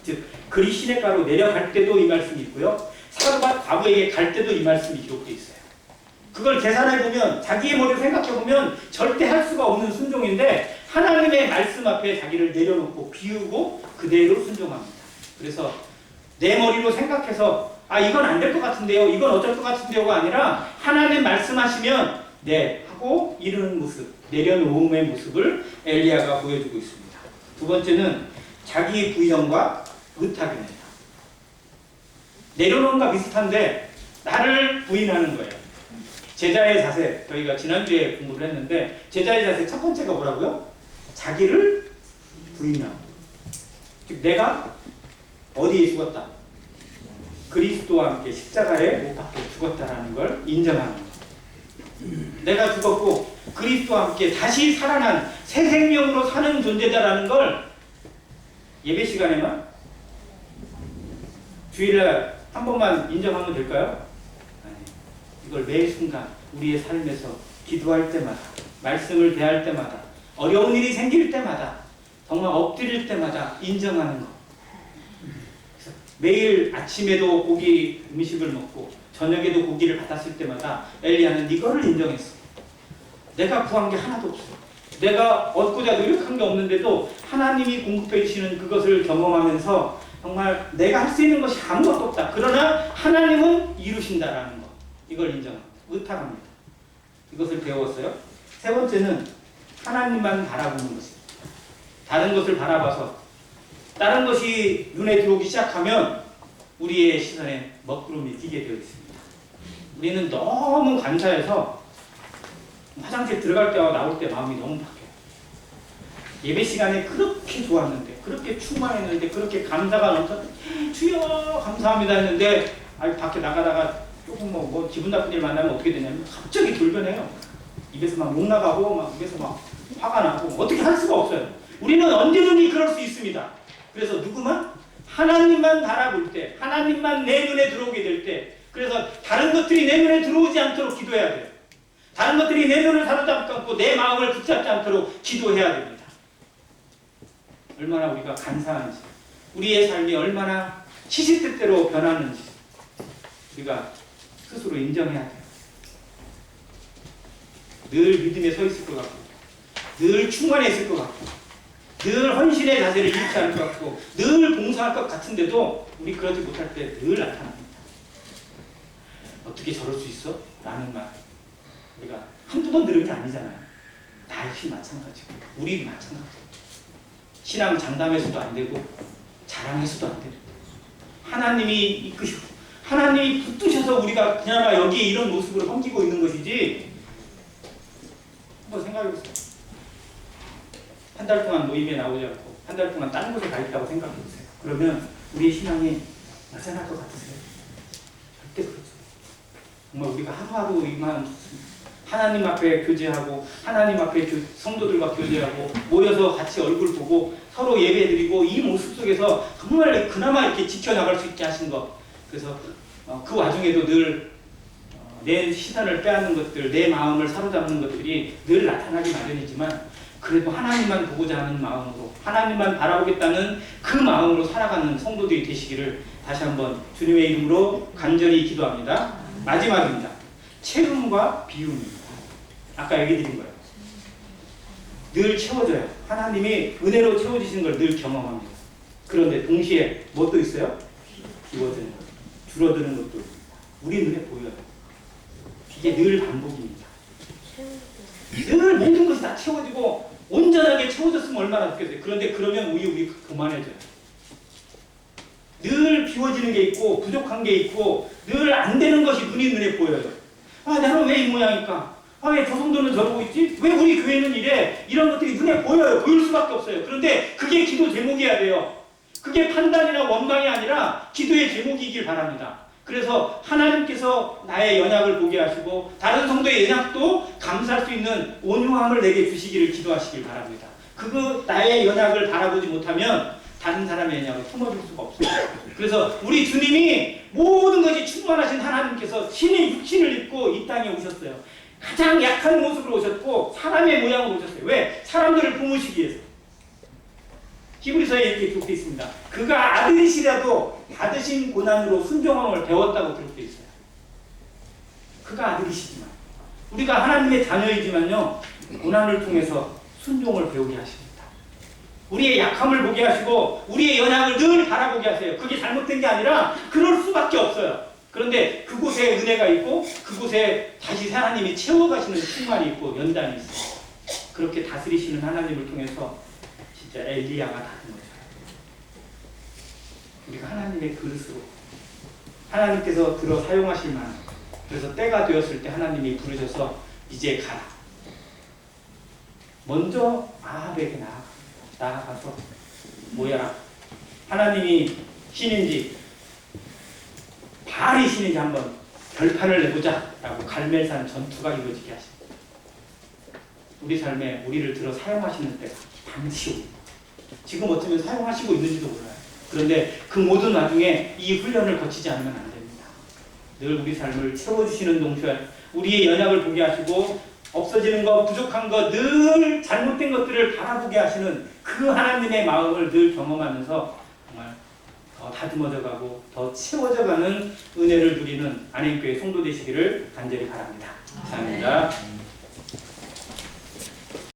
즉 그리 시냇가로 내려갈 때도 이 말씀이 있고요. 사르밧 과부에게 갈 때도 이 말씀이 기록되어 있어요. 그걸 계산해보면 자기의 머리로 생각해보면 절대 할 수가 없는 순종인데 하나님의 말씀 앞에 자기를 내려놓고 비우고 그대로 순종합니다. 그래서 내 머리로 생각해서 아 이건 안 될 것 같은데요, 이건 어쩔 것 같은데요가 아니라 하나님 말씀하시면 네 하고 이르는 모습, 내려놓음의 모습을 엘리야가 보여주고 있습니다. 두 번째는 자기 부인과 의탁입니다. 내려놓음과 비슷한데 나를 부인하는 거예요. 제자의 자세, 저희가 지난주에 공부를 했는데 제자의 자세 첫 번째가 뭐라고요? 자기를 부인하고, 즉 내가 어디에 죽었다? 그리스도와 함께 십자가에 못 박혀 죽었다라는 걸 인정하는 것. 내가 죽었고 그리스도와 함께 다시 살아난 새 생명으로 사는 존재다라는 걸 예배 시간에만 주일날 한 번만 인정하면 될까요? 아니, 이걸 매 순간 우리의 삶에서 기도할 때마다, 말씀을 대할 때마다, 어려운 일이 생길 때마다, 정말 엎드릴 때마다 인정하는 것. 매일 아침에도 고기 음식을 먹고 저녁에도 고기를 받았을 때마다 엘리야는 이거를 인정했어. 내가 구한 게 하나도 없어요. 내가 얻고자 노력한 게 없는데도 하나님이 공급해 주시는 그것을 경험하면서 정말 내가 할 수 있는 것이 아무것도 없다. 그러나 하나님은 이루신다라는 것. 이걸 인정합니다. 의탁합니다. 이것을 배웠어요. 세 번째는 하나님만 바라보는 것입니다. 다른 것을 바라봐서 다른 것이 눈에 들어오기 시작하면 우리의 시선에 먹구름이 끼게 되어 있습니다. 우리는 너무 감사해서 화장실 들어갈 때와 나올 때 마음이 너무 바뀌어요. 예배 시간에 그렇게 좋았는데, 그렇게 충만했는데, 그렇게 감사가 넘쳤는데, 주여 감사합니다 했는데, 밖에 나가다가 조금 뭐 기분 나쁜 일 만나면 어떻게 되냐면 갑자기 돌변해요. 입에서 막 욕 나가고, 막 입에서 막 화가 나고, 어떻게 할 수가 없어요. 우리는 언제든지 그럴 수 있습니다. 그래서 누구만? 하나님만 바라볼 때, 하나님만 내 눈에 들어오게 될 때, 그래서 다른 것들이 내 눈에 들어오지 않도록 기도해야 돼요. 다른 것들이 내 눈을 사로잡지 않고 내 마음을 붙잡지 않도록 기도해야 됩니다. 얼마나 우리가 감사한지, 우리의 삶이 얼마나 시시때때로 변하는지 우리가 스스로 인정해야 돼요. 늘 믿음에 서 있을 것 같고, 늘 충만해 있을 것 같고, 늘 헌신의 자세를 잃지 않을 것 같고, 늘 봉사할 것 같은데도 우리 그러지 못할 때 늘 나타납니다. 어떻게 저럴 수 있어? 라는 말. 우리가 한두 번 들은 게 아니잖아요. 나 역시 마찬가지고, 우리 마찬가지고. 신앙 장담해서도 안 되고, 자랑해서도 안 되고, 하나님이 이끄시고, 하나님이 붙드셔서 우리가 그나마 여기에 이런 모습으로 섬기고 있는 것이지. 한번 생각해보세요. 한 달 동안 모임에 나오지 않고, 한 달 동안 다른 곳에 가 있다고 생각해보세요. 그러면 우리의 신앙이 여전할 것 같으세요? 절대 그렇죠. 정말 우리가 하루하루 이만 하나님 앞에 교제하고, 하나님 앞에 성도들과 교제하고, 모여서 같이 얼굴 보고 서로 예배드리고, 이 모습 속에서 정말 그나마 이렇게 지켜나갈 수 있게 하신 것. 그래서 그 와중에도 늘 내 시선을 빼앗는 것들, 내 마음을 사로잡는 것들이 늘 나타나기 마련이지만, 그래도 하나님만 보고자 하는 마음으로, 하나님만 바라보겠다는 그 마음으로 살아가는 성도들이 되시기를 다시 한번 주님의 이름으로 간절히 기도합니다. 마지막입니다. 채움과 비움입니다. 아까 얘기 드린 거예요. 늘 채워져요. 하나님이 은혜로 채워주시는 걸 늘 경험합니다. 그런데 동시에 뭣도 있어요? 비워지는 것, 줄어드는 것도 있습니다. 우리 눈에 보여요. 이게 늘 반복입니다. 늘 모든 것이 다 채워지고 온전하게 채워졌으면 얼마나 좋겠어요. 그런데 그러면 우리 그만해져요. 늘 비워지는 게 있고, 부족한 게 있고, 늘 안 되는 것이 눈에 보여요. 나는 왜 이 모양일까? 왜 저 정도는 저러고 있지? 왜 우리 교회는 이래? 이런 것들이 눈에 보여요. 보일 수밖에 없어요. 그런데 그게 기도 제목이어야 돼요. 그게 판단이나 원망이 아니라 기도의 제목이길 바랍니다. 그래서 하나님께서 나의 연약을 보게 하시고, 다른 성도의 연약도 감사할 수 있는 온유함을 내게 주시기를 기도하시길 바랍니다. 나의 연약을 바라보지 못하면 다른 사람의 연약을 품어줄 수가 없어요. 그래서 우리 주님이 모든 것이 충만하신 하나님께서 신의 육신을 입고 이 땅에 오셨어요. 가장 약한 모습으로 오셨고, 사람의 모양으로 오셨어요. 왜? 사람들을 품으시기 위해서. 히브리서에 이렇게 기록되어 있습니다. 그가 아들이시라도 받으신 고난으로 순종함을 배웠다고 기록되어 있어요. 그가 아들이시지만, 우리가 하나님의 자녀이지만요, 고난을 통해서 순종을 배우게 하십니다. 우리의 약함을 보게 하시고, 우리의 연약을 늘 바라보게 하세요. 그게 잘못된 게 아니라 그럴 수밖에 없어요. 그런데 그곳에 은혜가 있고, 그곳에 다시 하나님이 채워가시는 충만이 있고, 연단이 있어요. 그렇게 다스리시는 하나님을 통해서 진짜 엘리야가 다듬어져요. 우리가 하나님의 그릇으로, 하나님께서 들어 사용하실 만한, 그래서 때가 되었을 때 하나님이 부르셔서 이제 가라. 먼저 아합에게 나아가서 뭐야, 하나님이 신인지 바알이 신인지 한번 결판을 내보자 라고 갈멜산 전투가 이루어지게 하십니다. 우리 삶에 우리를 들어 사용하시는 때가 반드시 옵니다. 지금 어쩌면 사용하시고 있는지도 몰라요. 그런데 그 모든 와중에 이 훈련을 거치지 않으면 안 됩니다. 늘 우리 삶을 채워주시는 동시에 우리의 연약을 보게 하시고, 없어지는 것, 부족한 것, 늘 잘못된 것들을 바라보게 하시는 그 하나님의 마음을 늘 경험하면서 정말 더 다듬어져 가고 더 채워져 가는 은혜를 누리는 안행교회 성도 되시기를 간절히 바랍니다. 감사합니다.